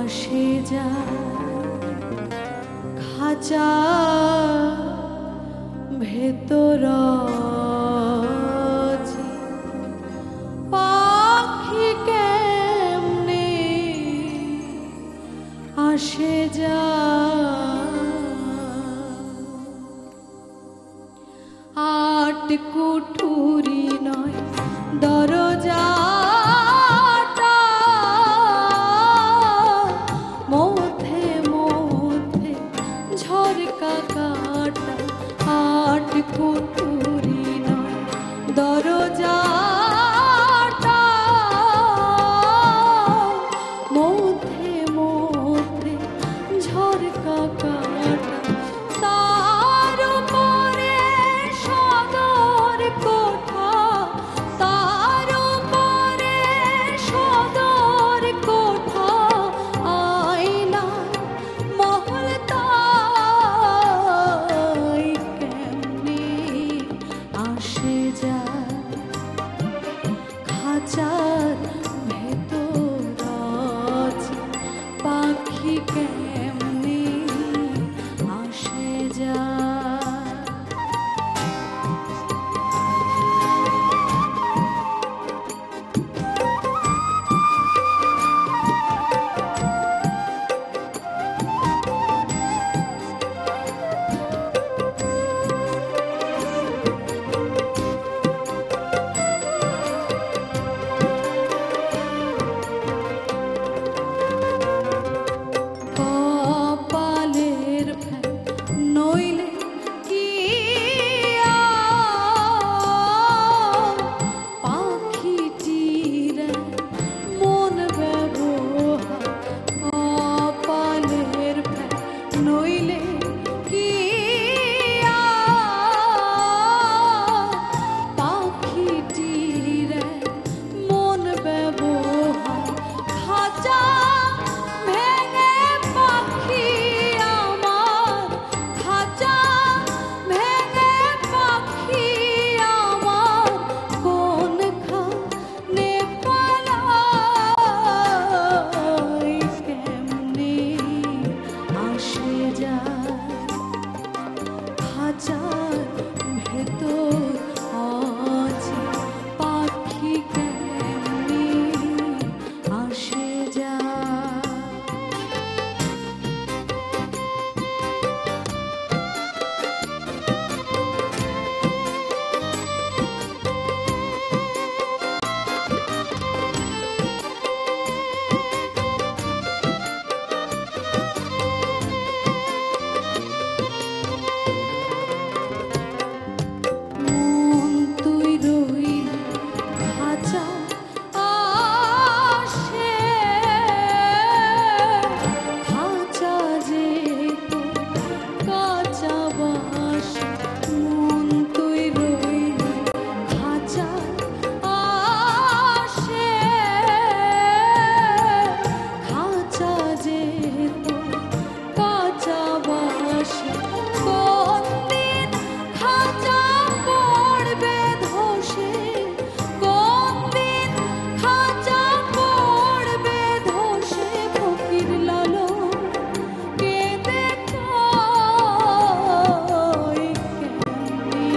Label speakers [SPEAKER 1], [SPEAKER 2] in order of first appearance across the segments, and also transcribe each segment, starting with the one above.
[SPEAKER 1] আসে যায় খাঁচা ভেতর পাখি কেমনে আসে যায় আট কুঠুরি নয় দরজা মধ্যে মধ্যে ঝরকা কাটা আট কুঠুরি নয় দরজা মধ্যে মধ্যে ঝরকা কাটা তার উপরে সদর কোঠা তার উপরে সদর কোঠা আয়না মহল তাই কেমনে আসে যায় খাঁচার ভেতর পাখি কেমনে আসে যায় কপালের ফ্যান নইলে কি পাখিটির মন ব্যবহার কপালের ফ্যান নইলে কি পাখিটির মন ব্যবহার খাঁচা ভেঙে পাখি আমার খাঁচা ভেঙে পাখি আমার কোনখানে পালাই কেমনে আসে যায় খাঁচার ভেতর আছে পাখি কেমনে আসে যায় মন তুই রইলি খাঁচা আসে খাঁচা যে কাঁচা বাস মন তুই রইলি খাঁচা আসে খাঁচা যে কাঁচা বাস কোন দিন খাঁচা পড়বে ধসে কোন দিন খাঁচা পড়বে ধসে ফকির লালন কেঁদে কয় কেমনে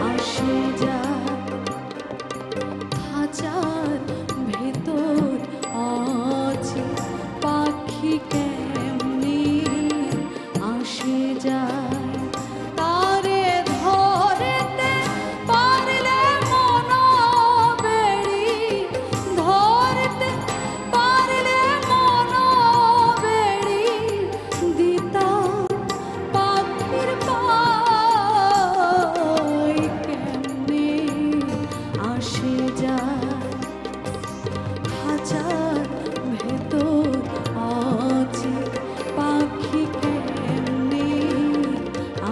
[SPEAKER 1] আসে যায় খাঁচার ভেতর আছে পাখি কেমনে আসে যায় তারে ধরতে পারলে মন বেড়ি ধরতে পারলে মন বেড়ি দিতাম পাখির পাই কেমনে আসে যায় খাঁচার ভেতর আছে পাখি কেমনে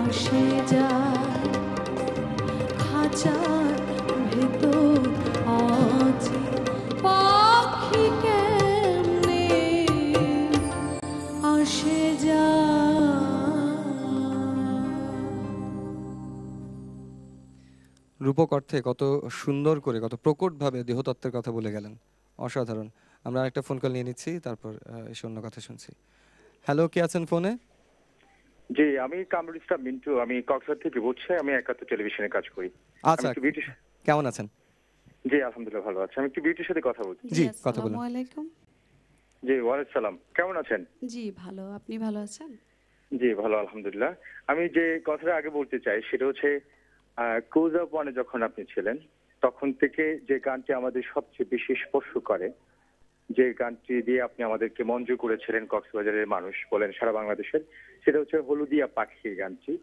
[SPEAKER 1] আসে যায় খাঁচার ভেতর আছে পাখি কেমনে আসে
[SPEAKER 2] রূপক অর্থে কত সুন্দর করে কত প্রকটভাবে দেহতত্ত্বের কথা বলে গেলেন, অসাধারণ। আমরা একটা ফোন কল নিয়ে নিচ্ছি, তারপর এসে অন্য কথা শুনছি। হ্যালো, কে আছেন ফোনে?
[SPEAKER 3] জি, আমি কামরুল ইসলাম মিন্টু। আমি কক্সবাজার থেকে বলছি। আমি একাত্তর টেলিভিশনে কাজ করি। আমি
[SPEAKER 2] আচ্ছা,
[SPEAKER 3] একটু বিউটি।
[SPEAKER 2] কেমন আছেন?
[SPEAKER 3] জি, আলহামদুলিল্লাহ ভালো আছি। আমি একটু বিউটির সাথে কথা বলছি।
[SPEAKER 1] জি,
[SPEAKER 2] জি, কথা
[SPEAKER 1] আসসালামু
[SPEAKER 2] বলুন।
[SPEAKER 1] আলাইকুম।
[SPEAKER 3] জি, ওয়ালাইকুম সালাম। কেমন আছেন?
[SPEAKER 1] জি, ভালো। আপনি ভালো আছেন?
[SPEAKER 3] জি, ভালো আলহামদুলিল্লাহ। আমি যে কথাটা আগে বলতে চাই সেটা হচ্ছে ক্রুজ অফ ওয়ানে যখন আপনি ছিলেন, তখন থেকে যে গানটি আমাদের সবচেয়ে বেশি স্পর্শ করে, যে গানটি দিয়ে আপনি আমাদেরকে মঞ্জুর করেছিলেন কক্সবাজারের মানুষ বলেন সারা বাংলাদেশের, সেটা হচ্ছে হলুদিয়া পাখি গানটি।